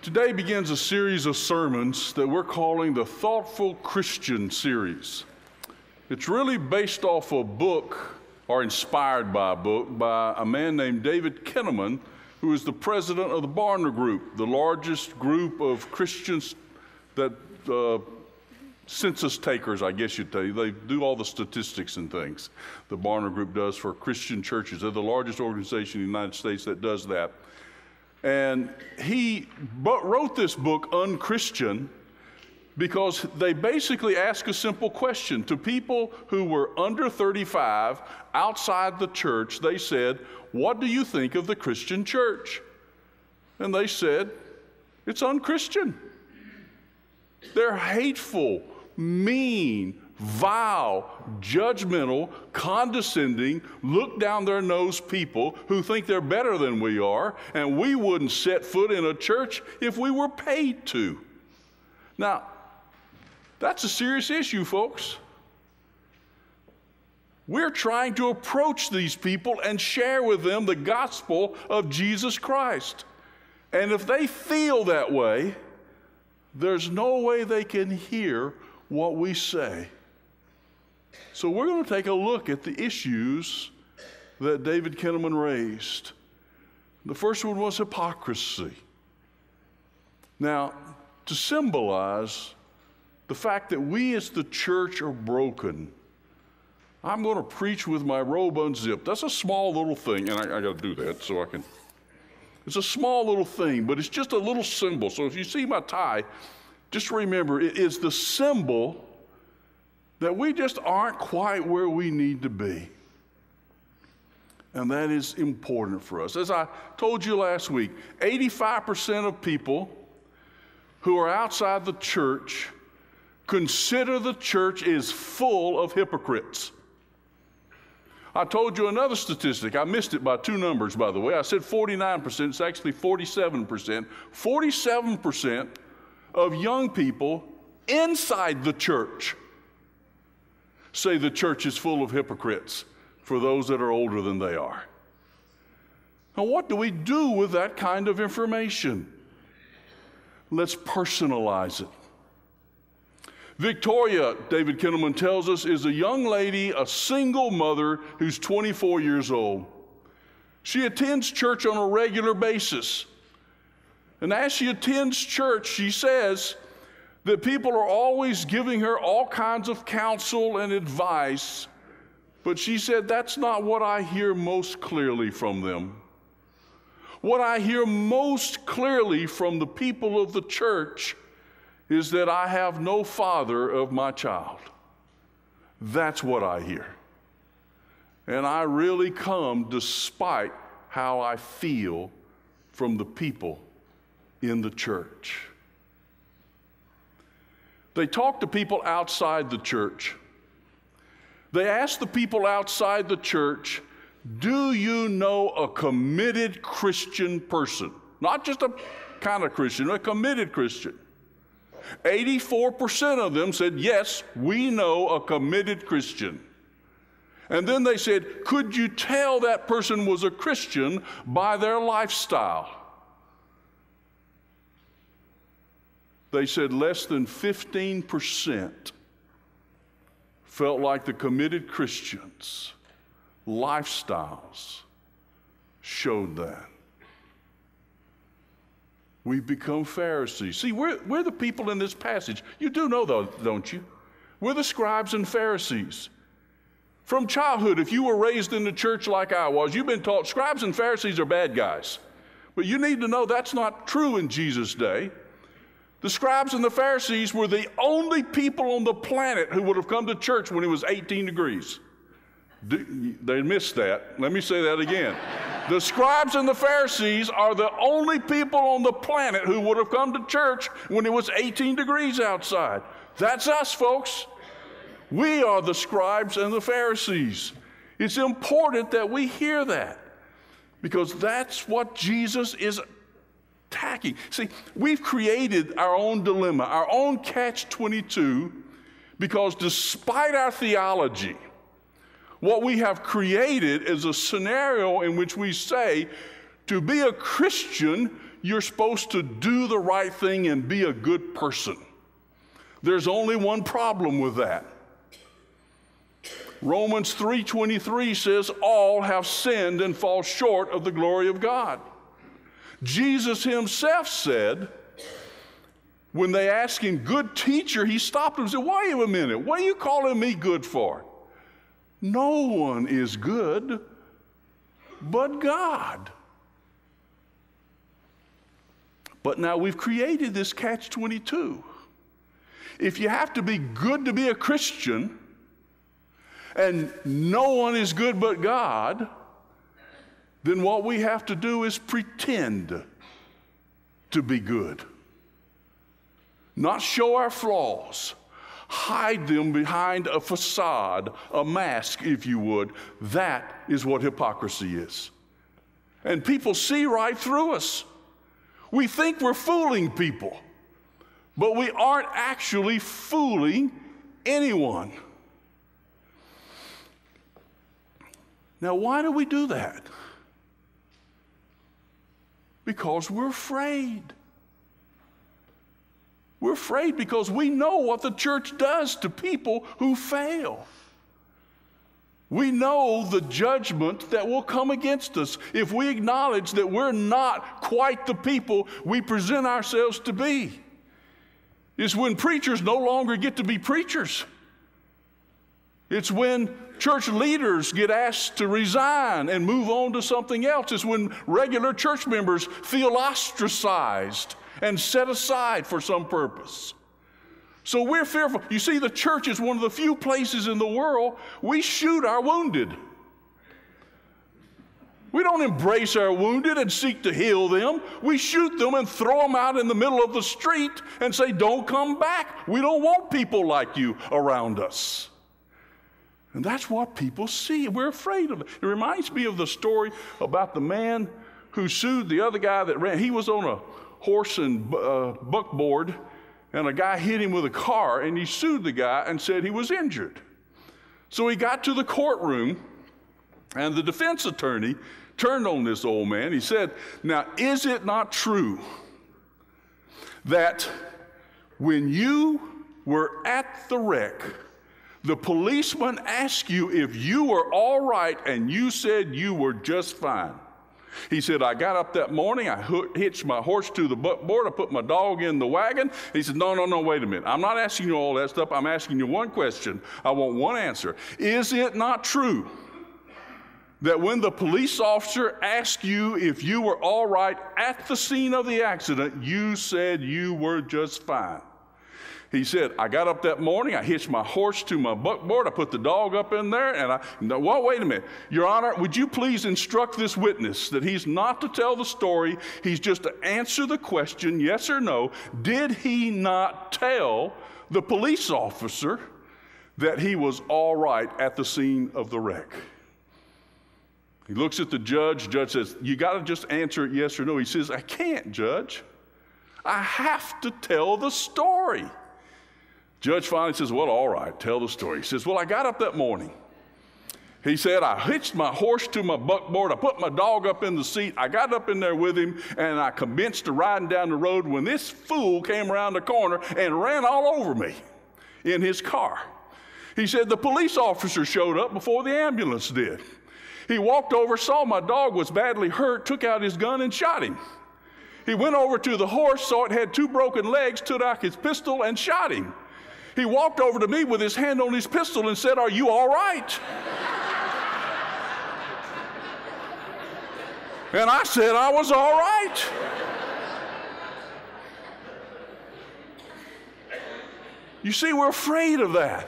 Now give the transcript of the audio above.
Today begins a series of sermons that we're calling the Thoughtful Christian series. It's really based off a book, or inspired by a book, by a man named David Kinnaman, who is the president of the Barna Group, the largest group of Christians that census takers, I guess you'd tell you. They do all the statistics and things. The Barna Group does for Christian churches. They're the largest organization in the United States that does that. And he wrote this book, Unchristian, because they basically ask a simple question. To people who were under 35, outside the church, they said, "What do you think of the Christian church?" And they said, "It's unchristian. They're hateful, mean, vile, judgmental, condescending, look down their nose people who think they're better than we are, and we wouldn't set foot in a church if we were paid to." Now, that's a serious issue, folks. We're trying to approach these people and share with them the gospel of Jesus Christ. And if they feel that way, there's no way they can hear what we say. So we're going to take a look at the issues that David Kinnaman raised. The first one was hypocrisy. Now, to symbolize the fact that we as the church are broken, I'm going to preach with my robe unzipped. That's a small little thing, and I got to do that so I can. It's a small little thing, but it's just a little symbol. So if you see my tie, just remember it is the symbol that we just aren't quite where we need to be. And that is important for us. As I told you last week, 85% of people who are outside the church consider the church is full of hypocrites. I told you another statistic. I missed it by two numbers, by the way. I said 49%. It's actually 47%. 47% of young people inside the church say the church is full of hypocrites for those that are older than they are. Now, what do we do with that kind of information? Let's personalize it. Victoria, David Kinnaman tells us, is a young lady, a single mother who's 24 years old. She attends church on a regular basis. And as she attends church, she says that people are always giving her all kinds of counsel and advice, but she said, that's not what I hear most clearly from them. What I hear most clearly from the people of the church is that I have no father of my child. That's what I hear. And I really come despite how I feel from the people in the church. They talk to people outside the church. They ask the people outside the church, do you know a committed Christian person? Not just a kind of Christian, a committed Christian. 84% of them said, yes, we know a committed Christian. And then they said, could you tell that person was a Christian by their lifestyle? They said less than 15% felt like the committed Christians' lifestyles showed that. We've become Pharisees. See, we're the people in this passage. You do know that, don't you? We're the scribes and Pharisees. From childhood, if you were raised in the church like I was, you've been taught scribes and Pharisees are bad guys. But you need to know that's not true in Jesus' day. The scribes and the Pharisees were the only people on the planet who would have come to church when it was 18 degrees. They missed that. Let me say that again. The scribes and the Pharisees are the only people on the planet who would have come to church when it was 18 degrees outside. That's us, folks. We are the scribes and the Pharisees. It's important that we hear that because that's what Jesus is attacking. See, we've created our own dilemma, our own catch-22, because despite our theology, what we have created is a scenario in which we say, to be a Christian, you're supposed to do the right thing and be a good person. There's only one problem with that. Romans 3:23 says, all have sinned and fall short of the glory of God. Jesus himself said, when they asked him, good teacher, he stopped them and said, wait a minute, what are you calling me good for? No one is good but God. But now we've created this catch-22. If you have to be good to be a Christian, and no one is good but God, then what we have to do is pretend to be good. Not show our flaws, hide them behind a facade, a mask, if you would. That is what hypocrisy is. And people see right through us. We think we're fooling people, but we aren't actually fooling anyone. Now, why do we do that? Because we're afraid. We're afraid because we know what the church does to people who fail. We know the judgment that will come against us if we acknowledge that we're not quite the people we present ourselves to be. It's when preachers no longer get to be preachers. It's when church leaders get asked to resign and move on to something else. It's when regular church members feel ostracized and set aside for some purpose. So we're fearful. You see, the church is one of the few places in the world we shoot our wounded. We don't embrace our wounded and seek to heal them. We shoot them and throw them out in the middle of the street and say, don't come back. We don't want people like you around us. And that's what people see. We're afraid of it. It reminds me of the story about the man who sued the other guy that ran. He was on a horse and buckboard, and a guy hit him with a car, and he sued the guy and said he was injured. So he got to the courtroom, and the defense attorney turned on this old man. He said, now, is it not true that when you were at the wreck, the policeman asked you if you were all right, and you said you were just fine? He said, I got up that morning, I hitched my horse to the buckboard, I put my dog in the wagon. He said, no, wait a minute. I'm not asking you all that stuff. I'm asking you one question. I want one answer. Is it not true that when the police officer asked you if you were all right at the scene of the accident, you said you were just fine? He said, I got up that morning, I hitched my horse to my buckboard, I put the dog up in there, and wait a minute. Your Honor, would you please instruct this witness that he's not to tell the story, he's just to answer the question, yes or no. Did he not tell the police officer that he was all right at the scene of the wreck? He looks at the judge. Judge says, you got to just answer it yes or no. He says, I can't, Judge. I have to tell the story. Judge finally says, well, all right, tell the story. He says, well, I got up that morning. He said, I hitched my horse to my buckboard. I put my dog up in the seat. I got up in there with him, and I commenced to riding down the road when this fool came around the corner and ran all over me in his car. He said, the police officer showed up before the ambulance did. He walked over, saw my dog was badly hurt, took out his gun and shot him. He went over to the horse, saw it had 2 broken legs, took out his pistol and shot him. He walked over to me with his hand on his pistol and said, are you all right? And I said I was all right. You see, we're afraid of that.